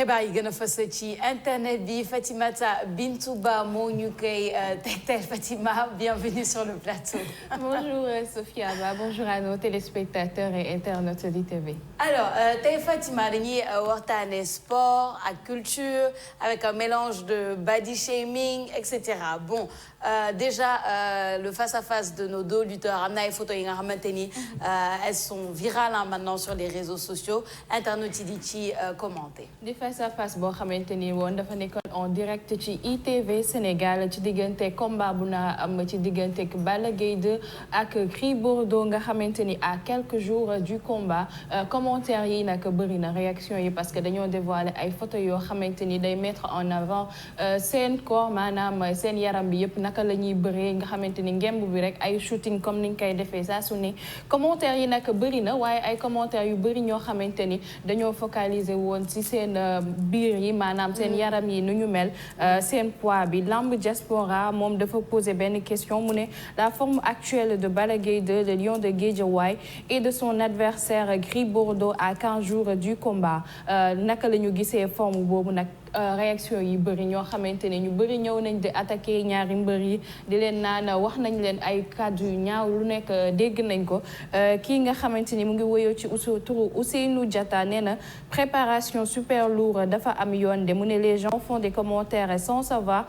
xibaar yi gën a fës ci internet bi Fatimata Bintou Ba moo ñu koy tegtal. Fatima, bienvenue sur le plateau. Bonjour Sophia Ba, bonjour à nos téléspectateurs et internautes d'ITV. Alors tey Fatima dañuy waxtaane sport ak culture avec un mélange de body shaming etc. Bon déjà le face-à-face de nos deux lutteurs am na ay photos yi nga xamante ni elles sont virales maintenant sur les réseaux sociaux internautes yi di ci commenter. di face-à-face boo xamante ni woon dafa nekkoon en direct ci ITV Sénégal ci diggante combat bu na am ci diggante Balla Gaye 2 ak Gris Bordeaux nga xamante ni à quelques jours du combat commentaires yi nag bëri na réaction yi parce que dañoo dévoiler ay photos yoo xamante ni day mettre en avant seen corps maanaam seen yaram bi yëpp naka la ñuy bëree nga xamante ni ngemb bi rek ay shooting comme ni nga koy defee saa su ne commentaires yi nag bëri na waaye ay commentaires yu bëri ñoo xamante ni dañoo focaliser woon ci seen biir yi maanaam seen yaram yi nu ñu mel seen poids bi lamb diaspora moom dafa poser benn question mu ne la forme actuelle de Balla Gaye 2 le lion de Guédiawaye et de son adversaire Gris Bordeaux à 15 jours du combat naka la ñu gisee forme boobu nag réaction yi bëri ñoo xamante ne ñu bëri ñëw nañ di attaquer ñaari mbër yi di leen naan wax nañ leen ay kàddu yu ñaaw lu nekk dégg nañ ko kii nga xamante ni mu ngi woyoo ci turu Ousseynou Diatta nee na préparation super lourde dafa am yoon de mu ne les gens font des commentaires sans savoir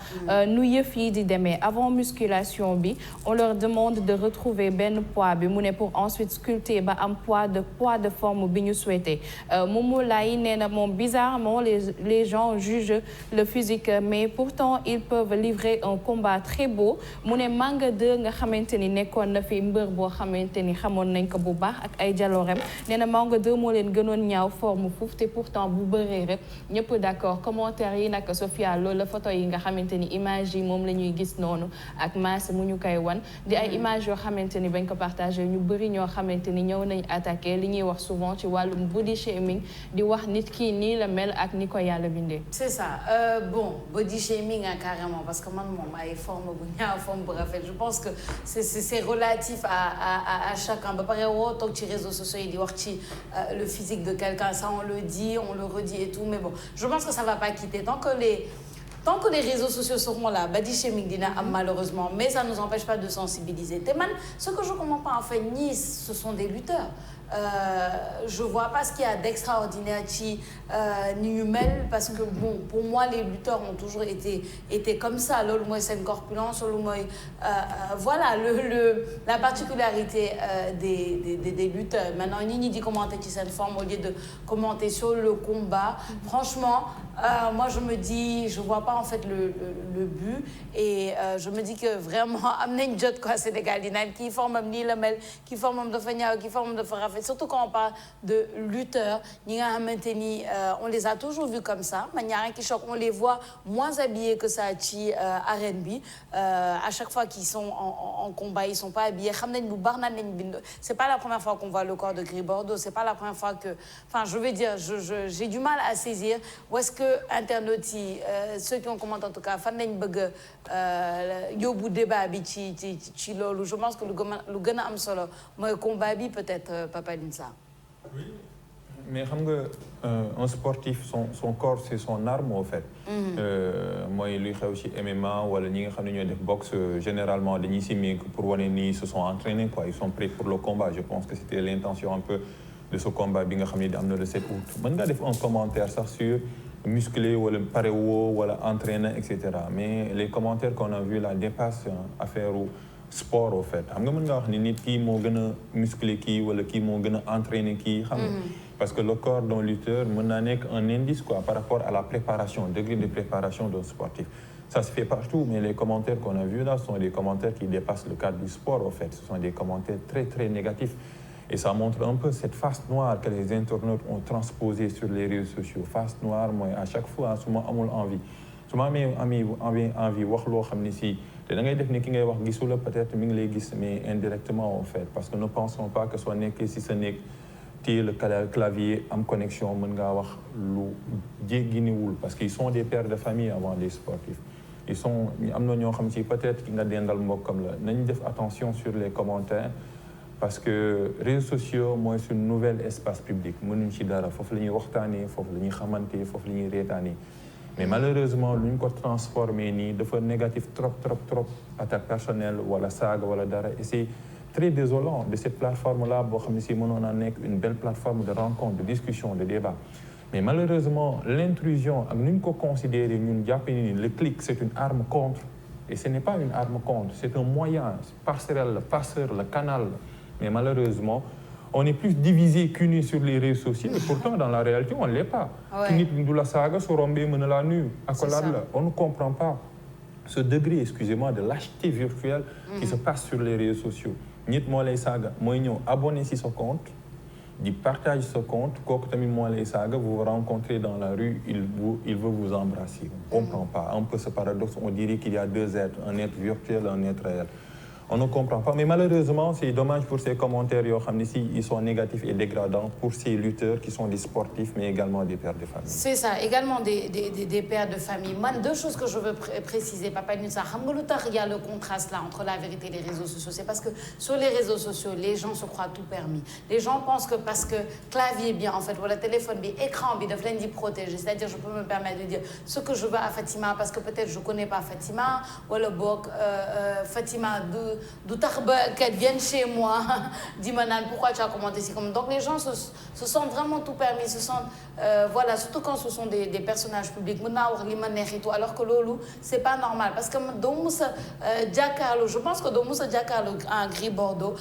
nu yëf yi di demee avant musculation bi on leur demande de retrouver benn poids bi mu ne pour ensuite sculpter ba am poids de forme bi ñu souhaité Momo Laye nee na moom bizarrement les gens jugent le physique mais pourtant ils peuvent livrer un combat très beau mu ne Manga 2 nga xamante ni nekkoon na fi mbër boo xamante ni xamoon nañ ko bu baax ak ay jaloorem nee na Manga 2 moo leen gënoon ñaaw forme foofu te pourtant bu bëree rek ñëpp d'accord commentaire yi nag Sophia loolu la photo yi nga xamante ni image yi moom la ñuy gis noonu ak masse mu ñu koy wan di ay image yoo xamante ni bañ ko partagé ñu bëri ñoo xamante ni ñëw nañ attaqué li ñuy wax souvent ci wàllum body shaming di wax nit ki nii la mel ak ni ko yàlla bindee. C'est ça bon body shaming carrément parce que man moom ay forme bu ñaaw forme bu rafet je pense que c'est relatif à chacun ba pare woo toog ci réseaux sociaux yi di wax ci le physique de quelqu'un ça on le dit on le redit et tout mais bon je pense que ça va pas quitter tant que les réseaux sociaux seront là body shaming dina am malheureusement mais ça nous empêche pas de sensibiliser te man ce que je comprends pas en fait ni ce sont des lutteurs je vois pas ce qu'il y a d'extraordinaire ci ni ñu mel parce que bon pour moi les lutteurs ont toujours été comme ça loolu mooy seen corpulence loolu mooy voilà la particularité des lutteurs maintenant ñi di commenter ci seen forme au lieu de commenter sur le combat franchement moi je me dis je vois pas en fait le but et je me dis que vraiment am nañ jot quoi Sénégal di naan kii forme am nii la mel kii forme am dafa ñaaw kii forme am dafa rafet surtout quand on parle de lutteurs ñi nga xamante ni on les a toujours vus comme ça man ñaari qui choque on les voit moins habillés que ça ci arène bi à chaque fois qu'ils sont en combat ils sont pas habillés xam nañ bu baax naan nañ bind c'est pas la première fois qu'on voit le corps de Gris Bordeaux c'est pas la première fois que enfin je veux dire j'ai du mal à saisir où est-ce que internautes yi ceux qui ont commenté en tout cas fan lañ bëgg yóbbu débat bi ci loolu je pense que lu gën a am solo mooy combat bi peut-être Papa Linsa. Oui mais xam nga un sportif son corps c'est son arme au fait. mooy luy xew ci MMA wala ñi nga xam ne ñooy def boxe généralement dañuy simmer pour wane ni ils se sont entraînés quoi ils sont prêts pour le combat je pense que c'était l'intention un peu de ce combat bi nga xam ne am na le 7 août mën nga def un commentaire sax sur musclé wala pare woo wala entraîné et cetera mais les commentaires qu'on a vu là dépassent affaire sport au fait xam nga mën nga wax ni nit kii moo gën a musclé kii wala kii moo gën a entraîné kii xam nga parce que le corps d'un lutteur mën naa nekk un indice quoi par rapport à la préparation degré de préparation d'un sportif ça se fait partout mais les commentaires qu'on a vus là sont des commentaires qui dépassent le cadre du sport au fait ce sont des commentaires très très négatifs et ça montre un peu cette face noire que les internautes ont transposée sur les réseaux sociaux face noire mooy à chaque fois su ma amul envie su ma amee envie wax loo xam ne si te da ngay def ni ki ngay wax gisu la peut-être mi ngi lay gis mais indirectement en fait parce que ne pensons pas que soo nekkee si sa nekk téye le clavier am connexion mën ngaa wax lu jégginiwul parce qu'ils sont des pères de famille avant des sportifs ils sont am na ñoo xam si peut-être ki nga dendal mbokkam la nañ def attention sur les commentaires parce que réseaux sociaux mooy suñu nouvel espace public mënuñ ci dara foofu la ñuy waxtaanee foofu la ñuy xamante foofu la ñuy reetaanee mais malheureusement lu ñu ko transformé nii dafa négatif trop attaque personnelle wala saaga wala dara et c'est très désolant de cette plateforme là boo xam ne si mënoon a nekk une belle plateforme de rencontre de discussion de débat mais malheureusement l'intrusion ak nu ñu ko considéré ñun jàpp ni le clic c'est une arme contre et ce n'est pas une arme contre c'est un moyen passerelle passeur le canal mais malheureusement on est plus divisé qu'uni sur les réseaux sociaux et pourtant dans la réalité on ne l'est pas ki nit du la saaga su rombee mën na laa nuyu accolade la on ne comprend pas ce degré excusez-moi de lâcheté virtuelle qui se passe sur les réseaux sociaux nit moo lay saaga mooy ñëw abonné si sa compte di partage sa compte kooku tamit moo lay saaga vous vous rencontrez dans la rue il veut vous embrasser on ne comprend pas un peu ce paradoxe on dirait qu'il y a deux êtres un être virtuel un être réel on ne comprend pas mais malheureusement c'est dommage pour ces commentaires yoo xam ne si ils sont négatifs et dégradants pour ces lutteurs qui sont des sportifs mais également des pères de famille. C'est ça également des pères de famille man deux choses que je veux préciser Papa Alioune Sarr xam nga lu tax il y a le contraste là entre la vérité et les réseaux sociaux c'est parce que sur les réseaux sociaux les gens se croient tout permis les gens pensent que parce que clavier bien en fait wala téléphone bi écran bi daf leen di protéger c'est-à-dire je peux me permettre de dire ce que je veux à Fatima parce que peut-être je connais pas Fatima wala boog Fatima du tax ba qu'elle vienne chez moi di ma naan pourquoi tu as commenté si comme donc les gens se sentent vraiment tout permis se sentent voilà surtout quand ce sont des personnages publics mën naa wax li ma neex et tout alors que loolu c'est pas normal parce que doo mus a jàkkaarloo je pense que doo mus a jàkkaarloo en Gris Bordeaux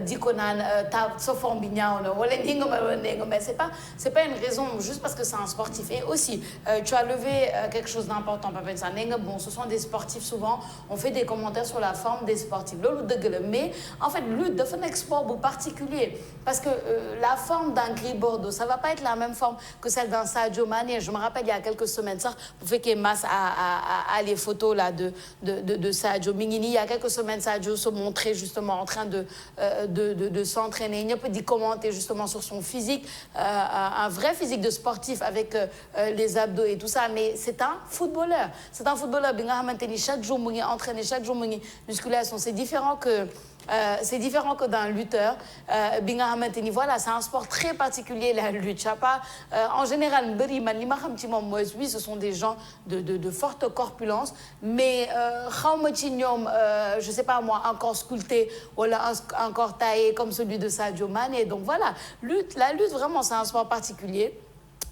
di ko naan ta sa forme bi ñaaw na wala nii nga ma wala nee nga mais c'est pas une raison juste parce que c'est un sportif et aussi tu as levé quelque chose d'important Papa Alioune Sarr nee nga bon ce sont des sportifs souvent on fait des commentaires sur la forme des sportifs loolu dëgg la mais en fait lutte dafa nekk sport bu particulier parce que la forme d'un Gris Bordeaux ça va pas être la même forme que celle d'un Sadio Mané je me rappelle il y a quelques semaines sax bu fekkee masse à les photos là de Sadio mi ngi nii il y a quelques semaines Sadio se montrait justement en train de s'entraîner ñëpp di commenter justement sur son physique un vrai physique de sportif avec les abdos et tout ça mais c'est un footballeur bi nga xamante ni chaque jour mu ngi entraîner chaque jour mu ngi musculation c'est différent que d'un lutteur bi nga xamante ni voilà c'est un sport très particulier la lutte pas en général mbër yi man li ma xam ci moom mooy oui ce sont des gens de forte corpulence mais xawma ci ñoom je sais pas moi un corps sculpté wala un corps taillé comme celui de Sadio Mané donc voilà la lutte vraiment c'est un sport particulier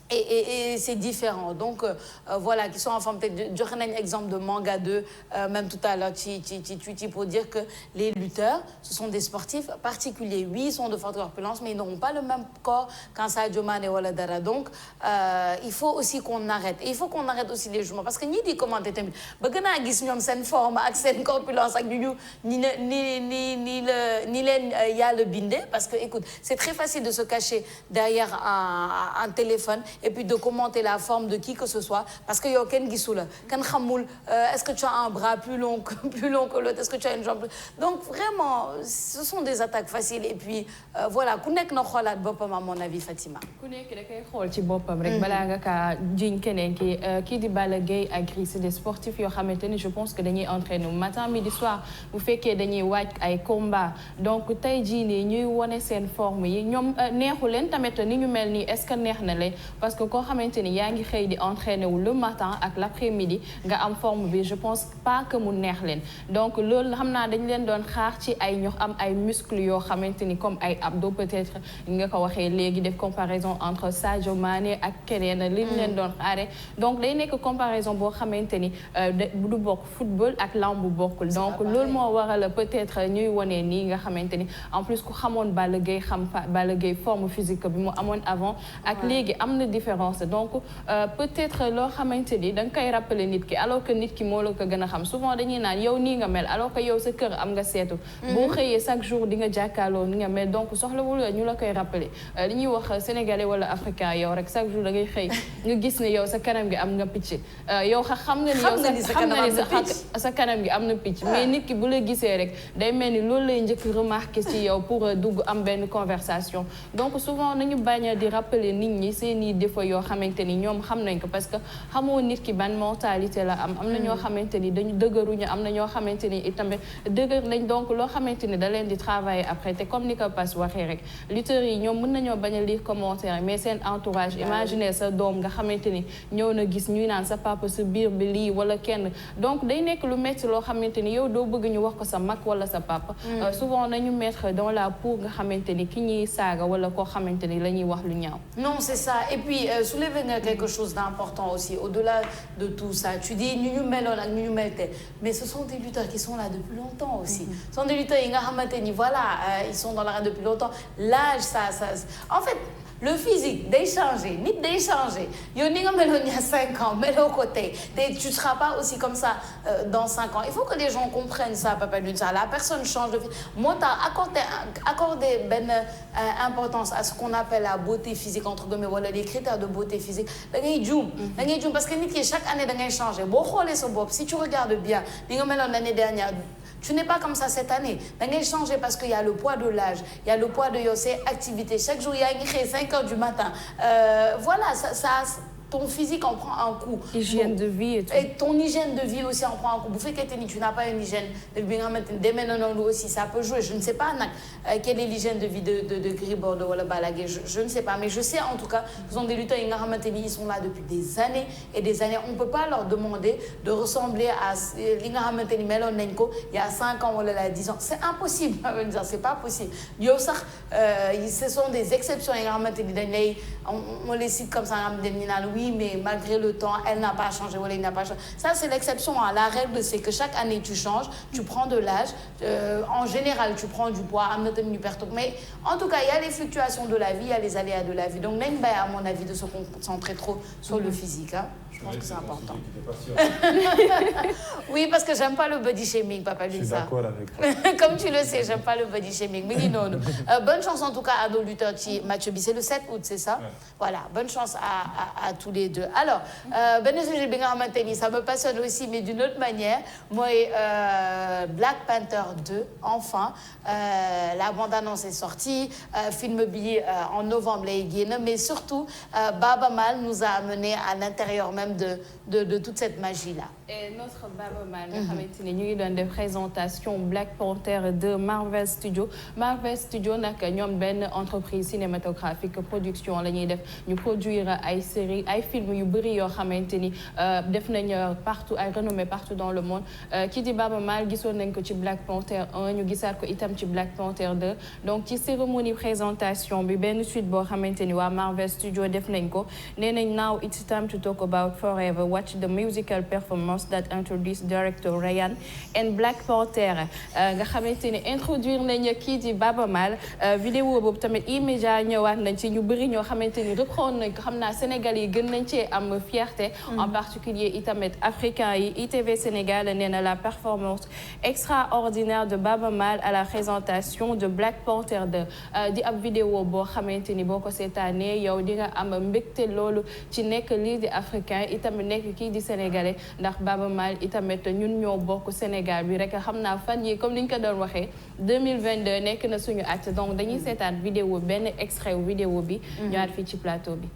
et c'est différent donc voilà qui sont en forme peut-être joxe nañ exemple de Manga 2 même tout à l'heure ci pour dire que les lutteurs ce sont des sportifs particuliers oui ils sont de forte corpulence mais ils n'auront pas le même corps qu'un Sadio Mané wala dara donc il faut aussi qu'on arrête et il faut qu'on arrête aussi les jugements parce que ñi di commenter tamit bëgg naa gis ñoom seen forme ak seen corpulence ak ni leen yàlla bindee parce que écoute c'est très facile de se cacher derrière un téléphone et puis de commenter la forme de qui que ce soit parce que yow kenn gisu la kenn xamul est-ce que tu as un bras plus long que l'autre est-ce que tu as une jambe donc vraiment ce sont des attaques faciles et puis voilà ku nekk na xoolaat boppam à mon avis Fatima. ku nekk da koy xool ci boppam rek balaa nga kaa jiñ keneen kii di Balla Gaye ak Gris c'est des sportifs yoo xamante ni je pense que dañuy entraîner matin midi soir bu fekkee dañuy waaj ay combat donc tey jii nii ñuy wone seen forme yi ñoom neexu leen tamit ni ñu mel nii est-ce que neex na leen parce que koo xamante ni yaa ngi xëy di entraîner wu le matin ak l'après-midi nga am forme bi je pense pas que mu neex leen donc loolu xam naa dañ leen doon xaar ci ay ñox am ay muscles yoo xamante ni comme ay abdos peut-être nga ko waxee léegi def comparaison entre Sadio Mané ak keneen li ñu leen doon xaare donc day nekk comparaison boo xamante ni du bokk football ak lamb bokkul donc loolu moo waral peut-être ñuy wone nii nga xamante ni en plus ku xamoon Balla Gaye xam Balla Gaye forme physique bi mu amoon avant ak léegi am na différence donc peut-être loo xamante ni da nga koy rappeler nit ki alors que nit ki moo la ko gën a xam souvent dañuy naan yow nii nga mel alors que yow sa kër am nga seetu boo xëyee chaque jour di nga jàkkaarloo ni nga mel donc soxlawul ñu la koy rappeler li ñuy wax sénégalais wala africain yow rek chaque jour da ngay xëy nga gis ne yow sa kanam gi am nga picc yow xam nga ni yow sa kanam gi am na picc mais nit ki bu la gisee rek day mel ni loolu lay njëkk remarquer ci yow pour dugg am benn conversation donc souvent nañu bañ a di rappeler nit ñi seeni défaut yoo xamante ni ñoom xam nañ ko parce que xamoo nit ki ban mentalité la am na ñoo xamante ni dañu dëgëruñu am na ñoo xamante ni itamit dëgër lañ donc loo xamante ni da leen di travailler après te comme ni ko Pass waxee rek lutteurs yi ñoom mën nañoo bañ a lire commentaire mais seen entourage imaginer sa doom nga xamante ni ñëw na gis ñuy naan sa papa sa biir bi lii wala kenn donc day nekk lu métti loo xamante ni yow doo bëgg ñu wax ko sa mag wala sa papa souvent nañu mettre dans la peau nga xamante ni ki ñuy saaga wala koo xamante ni la ñuy wax lu ñaaw. Non, c'est ça. Et puis, soulever quelque chose d'important aussi, au-delà de tout ça. Tu dis, mais ce sont des lutteurs qui sont là depuis longtemps aussi. Ce sont des lutteurs, ils sont dans la rade depuis longtemps. L'âge, ça. En fait, le physique, d'échanger, ni d'échanger. Il y a 5 ans, mais au côté. Tu ne seras pas aussi comme ça dans 5 ans. Il faut que les gens comprennent ça, Papa Lunza. La personne change de vie. Moi, accorder importance à ce qu'on appelle la beauté physique, entre guillemets, voilà, les critères de beauté physique. Parce que chaque année, il change. Si tu regardes bien, l'année dernière, tu n'es pas comme ça cette année. Tu as changé parce qu'il y a le poids de l'âge, il y a le poids de ses activités. Chaque jour, il y a 5 heures du matin. Voilà, ton physique en prend un coup. Hygiène de vie et tout. Et ton hygiène de vie aussi en prend un coup. Vous faites que tu n'as pas une hygiène de vie aussi, ça peut jouer. Je ne sais pas quelle est l'hygiène de vie de Gris Bordeaux ou la Balagé. Je ne sais pas, mais je sais en tout cas que ce sont des lutteurs ils sont là depuis des années et des années. On ne peut pas leur demander de ressembler à il y a 5 ans ou 10 ans. C'est impossible. C'est pas possible. Ce sont des exceptions. On les cite comme ça. Oui, mais malgré le temps, elle n'a pas changé, voilà, il n'a pas changé. Ça, c'est l'exception. Hein. La règle, c'est que chaque année, tu changes, tu prends de l'âge. En général, tu prends du poids, mais en tout cas, il y a les fluctuations de la vie, il y a les aléas de la vie. Donc, n'est pas, à mon avis, de se concentrer trop sur le physique. Hein. Je pense que c'est important. Oui, parce que j'aime pas le body shaming, Papa Lunza. Je suis d'accord avec toi. Comme tu le sais, j'aime pas le body shaming. Mais non. Bonne chance en tout cas à nos lutteurs qui match B. C'est le 7 août, c'est ça? Ouais. Voilà, bonne chance à tous les deux. Alors, ça me passionne aussi, mais d'une autre manière. Moi, Black Panther 2, enfin. La bande-annonce est sortie. Film billet en novembre, mais surtout, Baba Mal nous a amené à l'intérieur même de toute cette magie-là. Et notre Baba Mal, nous avons des présentations Black Panther de Marvel Studios. Marvel Studios, c'est une entreprise cinématographique, production. Nous produisons des séries, des films qui brillent partout, renommés partout dans le monde. Qui dit Baba Mal, nous avons Black Panther 1, nous avons Black Panther 2. Donc, la cérémonie présentation, une suite de Marvel Studios. Now it's time to talk about Forever. Watch the musical performance that introduced director Ryan and Black Panther. Nga xamanteni introduire nañu ki di Baba Mal vidéo bobu tamit immédiat ñëwaat nañ ci ñu bari ñoo xamanteni reprendre nañ ko xamna Sénégal yi gën nañ ci am fierté en particulier itamit africain yi ITV Sénégal néna la performance extraordinaire de Baba Mal à la présentation de Black Panther 2 di ab vidéo bo xamanteni boko sétané yow di nga am mbégte lolu ci nek li di africain itamit nek ki di sénégalais ndax Baba Mal itamit ñun ñoo bokk Sénégal bi rek xamna fan yi comme niñ ko doon waxé 2022 nek na suñu at donc dañuy sétane vidéo ben extrait vidéo bi ñaar fi ci plateau bi.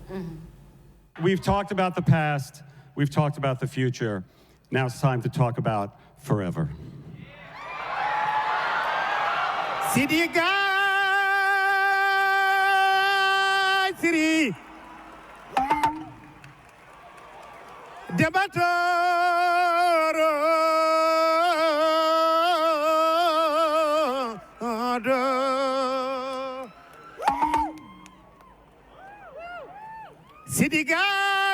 We've talked about the past, we've talked about the future. Now it's time to talk about forever. Sidiga Siri Debatoro Sidiga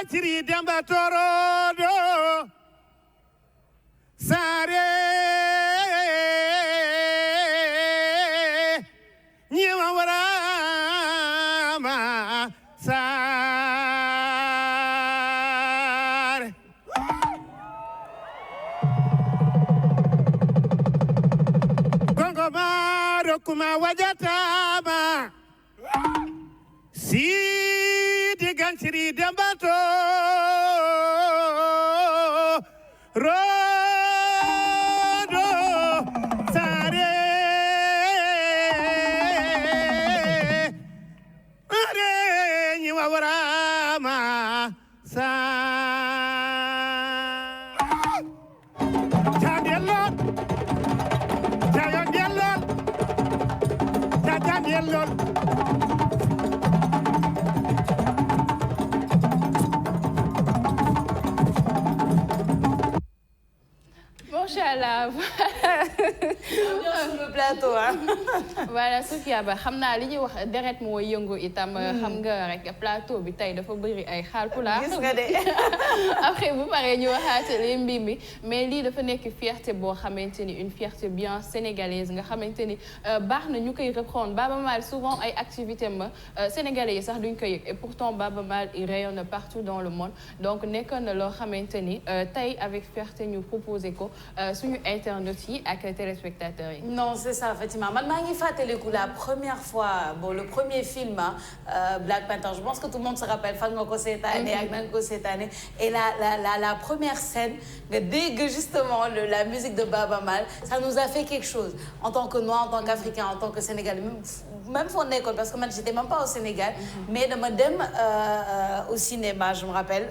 Siri Debatoro Sare Niawarama Sare Gongo Maro Kuma Wajatama Sidi Gansiri Dembato Rodo Sare Are Niwawarama Machallah. Sur le plateau hein. Voilà Sophia Ba xam naa li ñuy wax deret moo yëngu itam xam nga rek plateau bi tey dafa bëri ay xaalpulaar. Gis nga de. Après bu paree ñu waxaat li mbimbi mais lii dafa nekk fierté boo xamante ni une fierté bien sénégalaise nga xamante ni baax na ñu koy reprendre Baba Maal souvent ay activités ma sénégalais yi sax duñ ko yëg et pourtant Baba Maal il rayonne partout dans le monde donc nekkoon na loo xamante ni tey avec fierté ñu proposé ko suñu internautes yi ak téléspectateurs yi. Non, c'est ça, effectivement. Man, maa ngi fàttaliku la première fois, bon, le premier film, Black Panther, je pense que tout le monde se rappelle, fan nga ko seetaane ak nan ko seetaane. Et la première scène, nga dégg justement la musique de Baba Maal, ça nous a fait quelque chose. En tant que Noirs, en tant qu'Africains, en tant que Sénégalais, même foo nekkoon, parce que man, j'étais même pas au Sénégal, mais dama dem au cinéma, je me rappelle,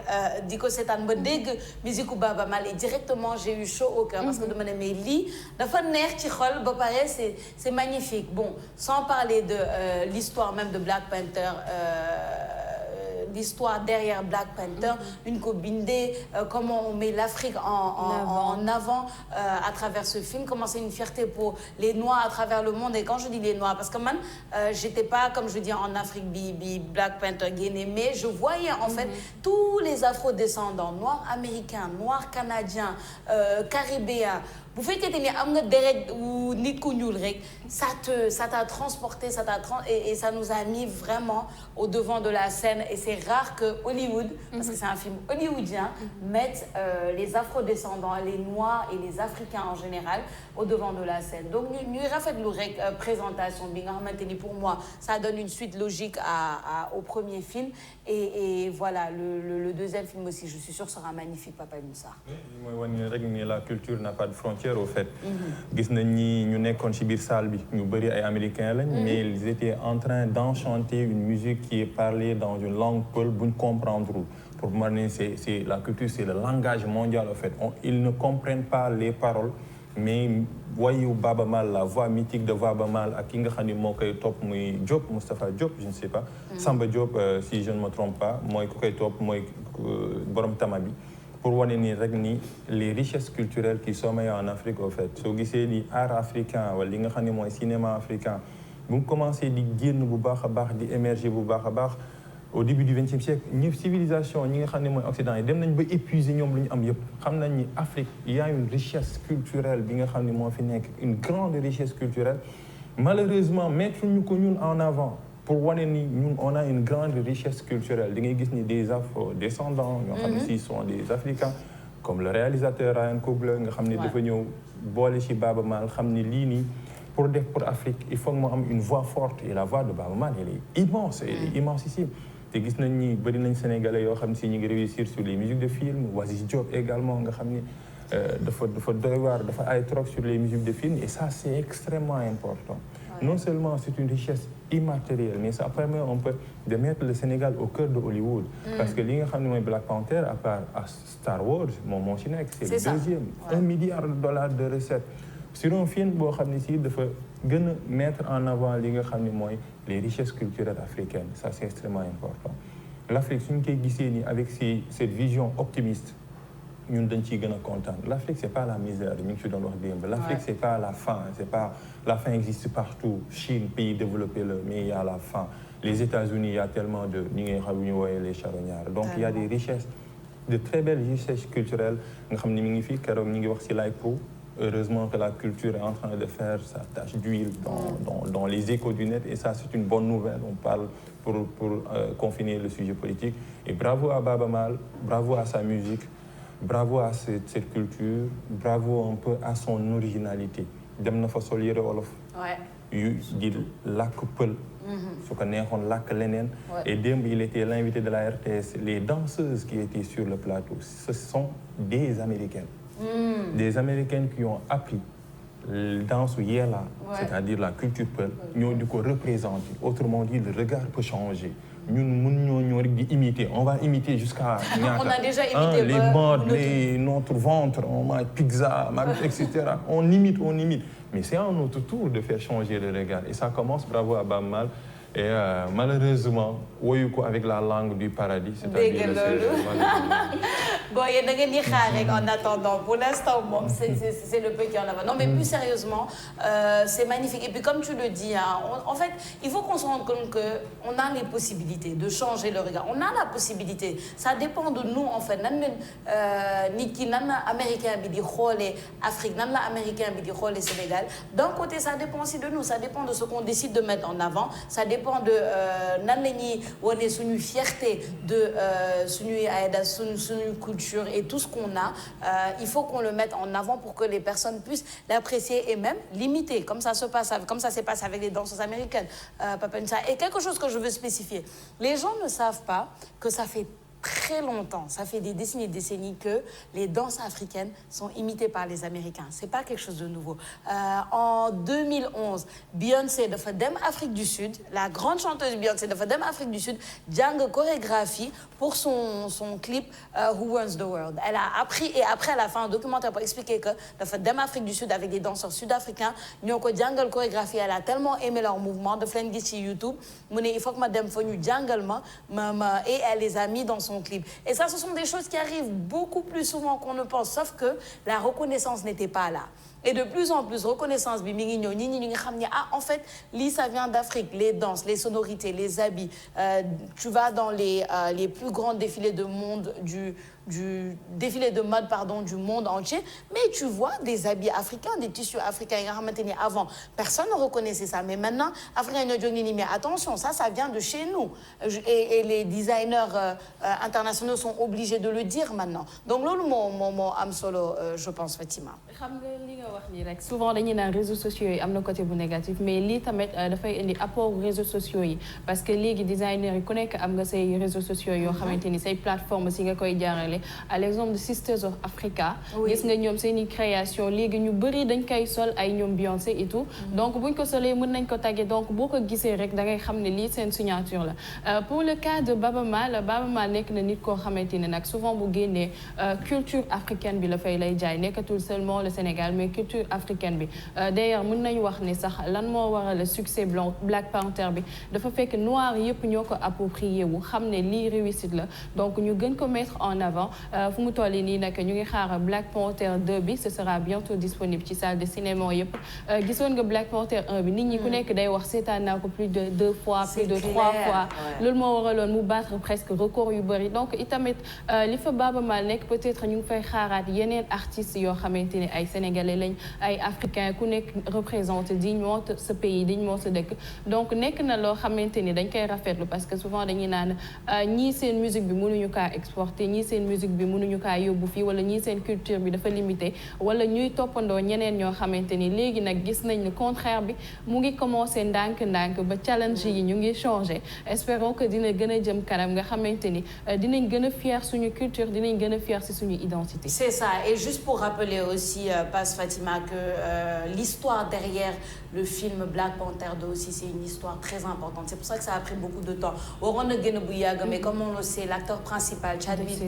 di ko seetaan ba dégg musique u Baba Maal et directement j'ai eu chaud au cœur parce que dama ne mais lii dafa neex ci xol ba pare c'est magnifique. Bon, sans parler de l'histoire même de Black Panther, l'histoire derrière Black Panther, une ko bindee, comment on met l'Afrique en avant à travers ce film, comment c'est une fierté pour les Noirs à travers le monde. Et quand je dis les Noirs, parce que man, j'étais pas, comme je dis, en Afrique, Black Panther Guinée, mais je voyais en fait tous les afro-descendants, Noirs américains, Noirs canadiens, caribéens. Bu fekkee ni am nga deret ou nit ku ñuul rek ça t'a transporté et ça nous a mis vraiment au devant de la scène et c'est rare que Hollywood parce que c'est un film hollywoodien mette les afro-descendants, les noirs et les africains en général au devant de la scène. Donc ñuy rafetlu rek présentation bi nga xamante ni pour moi ça donne une suite logique au premier film et voilà le deuxième film aussi je suis sûre sera magnifique Papa Moussa. mooy wane rek ni la culture n'a pas de frontières au fait. gis nañ ni ñu nekkoon ci biir salle bi ñu bëri ay américains lañ. mais ils étaient en train d'enchanter une musique qui est parlée dans une langue peul buñ comprendre pour moi c'est la culture c'est le langage mondial au fait ils ne comprennent pas les paroles mais voyu Baba Maal la voix mythique de Baba Maal ak ki nga xam ne moo koy topp muy Diop Moustapha Diop je ne sais pas. Samba Diop si je ne me trompe pas mooy ku koy topp mooy borom tama bi. pour wane ni rek ni les richesses culturelles qui sommeillent en Afrique au fait soo gisee ni art africain wala li nga xam ne mooy cinéma africain bu mu commencé di génn bu baax a baax di émerger bu baax a baax au début du XXe siècle ñi civilisation ñi nga xam ne mooy Occident yi dem nañ ba épuiser ñoom lu ñu am yëpp xam nañ ni Afrique il y a une richesse culturelle bi nga xam ne moo fi nekk une grande richesse culturelle malheureusement mettre ñu ko ñun en avant pour wane ni ñun on a une grande richesse culturelle di ngay gis ni des afro-descendants ñoo xam ne si sont des africains comme le réalisateur Ryan Coogler nga xam ne dafa ñëw boole ci Baba Maal xam ni lii nii pour def pour Afrique il faut que mu am une voix forte et la voix de Baba Maal elle est immense elle est immensissime te gis nañ ni bëri nañ sénégalais yoo xam ne si ñu ngi réussir sur les musiques de film Wasis Diop également nga xam ni dafa doy waar dafa ay trop sur les musiques de film et ça c'est extrêmement important. Non seulement c'est une richesse immatérielle mais ça permet un peu de mettre le Sénégal au cœur de Hollywood. Parce que li nga xam ne mooy Black Panther à part Star Wars moom moo ci nekk. c'est le deuxième. $1 milliard de recettes. sur un film boo xam ne si dafa gën a mettre en avant li nga xam ne mooy les richesses culturelles africaines ça c'est extrêmement important. L'Afrique suñu koy gisee nii avec cette vision optimiste ñun dañ ciy gën a kontaan. L'Afrique c'est pas la misère ñu ngi ci doon wax démb. L'Afrique c'est pas la faim c'est pas la faim existe partout Chine pays développé la mais il y a la faim. Les États-Unis il y a tellement de ñi nga xam ñu wooyee les charognards donc il y a des richesses de très belles richesses culturelles nga xam ne mi ngi fi keroog ñu ngi wax ci Laipro. Heureusement que la culture est en train de faire sa tache d'huile dans les échos du net et ça c'est une bonne nouvelle. On parle pour confiner le sujet politique et bravo à Baba Maal, bravo à sa musique, bravo à cette culture, bravo un peu à son originalité. Dem na fa sol yére wolof. yu di làkk pël. su ko neexoon làkk leneen. Et démb il était l'invité de la RTS. Les danseuses qui étaient sur le plateau ce sont des Américaines. Des Américaines qui ont appris danse Yela, c'est-à-dire la culture peul, ñoo di ko représenter. Autrement dit, le regard peut changer. nous imiter. On va imiter jusqu'à... On a déjà imité les modes, notre ventre, on mange pizza, etc. On imite. Mais c'est à notre tour de faire changer le regard. Et ça commence, bravo à Bamal. Et malheureusement, avec la langue du paradis, c'est-à-dire bon, il y a en attendant. Pour l'instant, c'est le peu qui en a. Non, mais plus sérieusement, c'est magnifique. Et puis, comme tu le dis, hein, en fait, il faut qu'on se rende compte qu'on a les possibilités de changer le regard. On a la possibilité. Ça dépend de nous, en fait. Niki, Américain, Bidi, Afrique, Américain, Bidi, Sénégal. D'un côté, ça dépend aussi de nous. Ça dépend de ce qu'on décide de mettre en avant. Ça dépend de notre fierté de notre culture et tout ce qu'on a. Il faut qu'on le mette en avant pour que les personnes puissent l'apprécier et même l'imiter, comme ça s'est passé avec les danseuses américaines. Et quelque chose que je veux spécifier. Les gens ne savent pas que ça fait très longtemps, ça fait des décennies que les danses africaines sont imitées par les Américains. C'est pas quelque chose de nouveau. En 2011, Beyoncé de Fadem Afrique du Sud, la grande chanteuse Beyoncé de Fadem Afrique du Sud, Django chorégraphie pour son clip Who Runs the World. Elle a appris et après elle a fait un documentaire pour expliquer que de Fadem Afrique du Sud avec des danseurs sud-africains, Nyoko Django chorégraphie, elle a tellement aimé leur mouvement de Flengi sur YouTube, il faut que madame Fonu Django et elle les a mis dans son clip. Et ça, ce sont des choses qui arrivent beaucoup plus souvent qu'on ne pense, sauf que la reconnaissance n'était pas là. Et de plus en plus, reconnaissance, en fait, ça vient d'Afrique, les danses, les sonorités, les habits. Tu vas dans les plus grands défilés de monde du défilé de mode du monde entier, mais tu vois des habits africains, des tissus africains. Avant, personne ne reconnaissait ça, mais maintenant, mais attention, ça vient de chez nous. Et les designers internationaux sont obligés de le dire maintenant. Donc, là, mon am solo, je pense, Fatima. Souvent, dañuy naan réseaux sociaux yi am na côté bu négatif, mais lii tamit dafay indi apport réseaux sociaux yi parce que léegi designers yi ku nekk am nga say réseaux sociaux yoo xamante ni say plateforme si nga koy jaarale. À l'exemple de Sisters of Africa, gis nga ñoom seeni création léegi ñu bëri dañ koy sol ay ñoom Beyoncé et tout. Donc buñ ko solee mën nañ ko tagge, donc boo ko gisee rek da ngay xam ne lii seen signature la. Pour le cas de Baba Maal nekk na nit koo xamante ne nag souvent bu génnee culture africaine bi la fay lay jaay, nekkatul seulement le Sénégal mais culture africaine bi. D'ailleurs mën nañ wax ni sax lan moo waral le succès Black Panther bi dafa fekk noir yëpp ñoo ko approprié wu xam ne lii réussite la, donc ñu gën ko mettre en avant. Fu mu toll nii nag ñu ngi xaar Black Panther 2 bi, ce sera bientôt disponible ci salle de cinéma yëpp. Gisoon nga Black Panther 1 bi nit ñi ku nekk day wax seetaan naa ko plus de 2 fois, plus de 3 fois. Loolu moo waraloon mu battre presque record yu bëri. Donc itamit li fa Baba Maal nekk peut-être ñu ngi fay xaaraat yeneen artistes yoo xamante ne ay sénégalais lañ, ay africains ku nekk représenté dignement ce pays, dignement ce dëkk. Donc nekk na loo xamante ni dañ koy rafetlu parce que souvent dañuy naan ñii seen musique bi mënuñu kaa exporter, ñii seen musique bi mënuñu kaa yóbbu fii, wala ñii seen culture bi dafa limité, wala ñuy toppandoo ñeneen ñoo xamante ni léegi nag gis nañ le contraire bi mu ngi commencé ndànk-ndànk ba challenge yi ñu ngi changé. Espérons que dina gën a jëm kanam nga xamante ni dinañ gën a fier suñu culture, dinañ gën a fier si suñu identité. C'est ça. Et juste pour rappeler aussi, Passe Fatima, que l'histoire derrière le film Black Panther 2 aussi, c'est une histoire très importante. C'est pour ça que ça a pris beaucoup de temps. Mais comme on le sait, l'acteur principal, Chadwick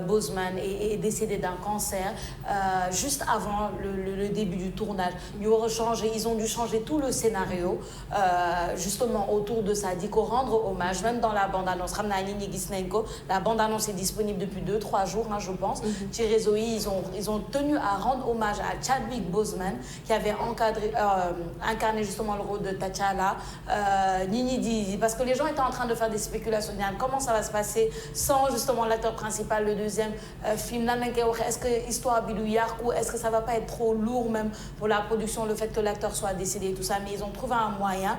Boseman, est décédé d'un cancer juste avant le début du tournage. Ils ont dû changer tout le scénario justement autour de ça, dit qu'on rendre hommage, même dans la bande-annonce. La bande-annonce est disponible depuis 2-3 jours, hein, je pense. Ils ont tenu à rendre hommage à Chadwick Boseman, qui avait incarné justement le rôle de T'Challa. Parce que les gens étaient en train de faire des spéculations. Comment ça va se passer sans justement l'acteur principal, le deuxième film? Est-ce que histoire Bilouillard, ou est-ce que ça va pas être trop lourd même pour la production, le fait que l'acteur soit décédé et tout ça? Mais ils ont trouvé un moyen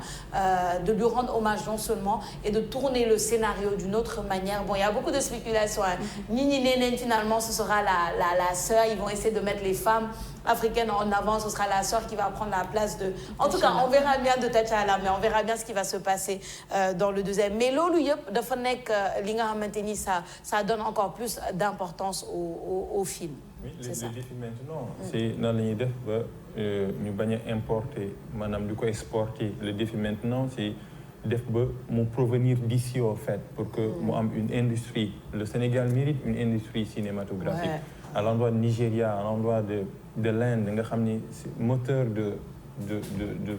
de lui rendre hommage non seulement et de tourner le scénario d'une autre manière. Bon, il y a beaucoup de spéculations. Nini Nénen, finalement, ce sera la sœur. Ils vont essayer de mettre les femmes africaine en avant, ce sera la sœur qui va prendre la place de... En tout cas, on verra bien de T'Challa, mais on verra bien ce qui va se passer dans le deuxième. Mais loolu yëpp dafa nekk li nga xamante ni ça donne encore plus d'importance au film. Oui, le défi maintenant, c'est dans la ñuy def ba ñu bañ a importer maanaam di ko exporter. Le défi maintenant, c'est provenir d'ici au fait pour que moi une industrie. Le Sénégal mérite une industrie cinématographique. Ouais. À l'endroit de Nigeria, à l'endroit de l'Inde, moteur de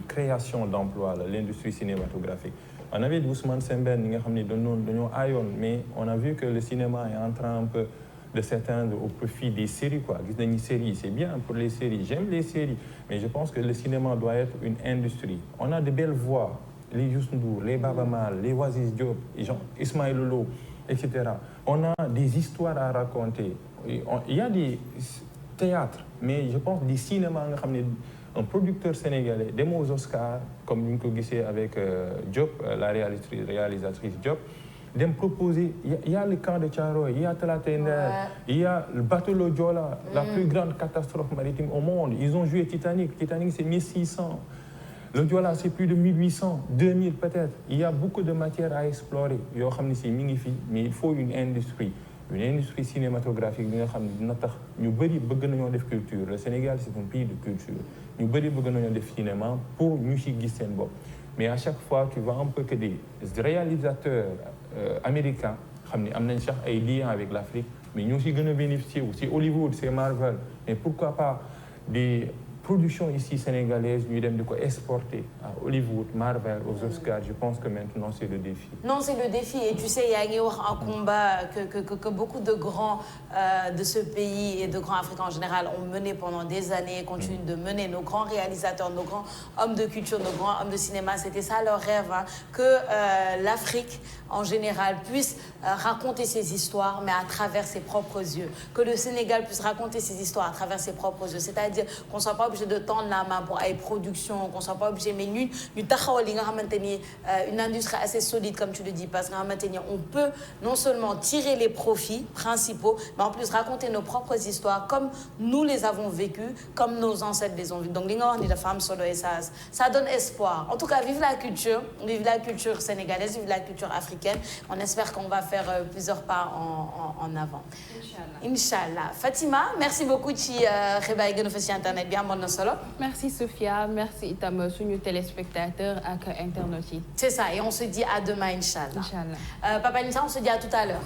création d'emplois, l'industrie cinématographique. On avait Ousmane Sembène, mais on a vu que le cinéma est en train un peu de s'éteindre au profit des séries. C'est bien pour les séries, j'aime les séries, mais je pense que le cinéma doit être une industrie. On a de belles voix, les Youssou N'Dour, les Baba Maal, les Oasis Diop, Ismaël Lolo, etc. On a des histoires à raconter. Il y a des théâtres, mais je pense des cinémas, un producteur sénégalais, des mots aux Oscars, comme nous l'avons avec Diop, la réalisatrice Diop, de me proposer, il y a le camp de Tcharo, il y a Talatender, il y a le bateau Lodjola, la plus grande catastrophe maritime au monde. Ils ont joué Titanic. Titanic, c'est 1600. Le Diola, c'est plus de 1800, 2000 peut-être. Il y a beaucoup de matière à explorer. Mais il faut une industrie cinématographique. Culture. Le Sénégal, c'est un pays de culture. Nous avons des cinéma pour nous guider. Mais à chaque fois, tu vois un peu que des réalisateurs américains, ils ont des liens avec l'Afrique, mais nous aussi bénéficier. C'est Hollywood, c'est Marvel. Mais pourquoi pas des productions ici sénégalaises, nous devons exporter à Hollywood, Marvel, aux Oscars. Je pense que maintenant, c'est le défi. Non, c'est le défi. Et tu sais, il y a un combat que beaucoup de grands de ce pays et de grands Africains en général ont mené pendant des années et continuent de mener. Nos grands réalisateurs, nos grands hommes de culture, nos grands hommes de cinéma, c'était ça leur rêve, hein, que l'Afrique en général puisse raconter ses histoires, mais à travers ses propres yeux. Que le Sénégal puisse raconter ses histoires à travers ses propres yeux. C'est-à-dire qu'on ne soit pas obligé de tendre la main pour une production, qu'on ne soit pas obligé, mais nous une industrie assez solide, comme tu le dis, parce qu'on peut non seulement tirer les profits principaux, mais en plus raconter nos propres histoires comme nous les avons vécues, comme nos ancêtres les ont vécues. Donc, les femmes solo et ça donne espoir. En tout cas, vive la culture sénégalaise, vive la culture africaine. On espère qu'on va faire plusieurs pas en avant. Inch'Allah. Fatima, merci beaucoup. Internet bien bon solo. Merci Sophia, merci Itam, nos téléspectateurs et internautes. C'est ça, et on se dit à demain, Inch'Allah. Papa Nissa, on se dit à tout à l'heure.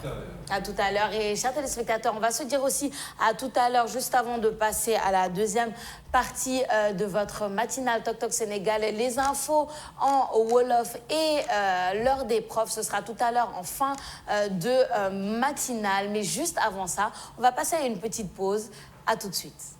À tout à l'heure. Et chers téléspectateurs, on va se dire aussi à tout à l'heure, juste avant de passer à la deuxième partie de votre matinale Tok Tok Sénégal. Les infos en Wolof et l'heure des profs, ce sera tout à l'heure en fin de matinale. Mais juste avant ça, on va passer à une petite pause. À tout de suite.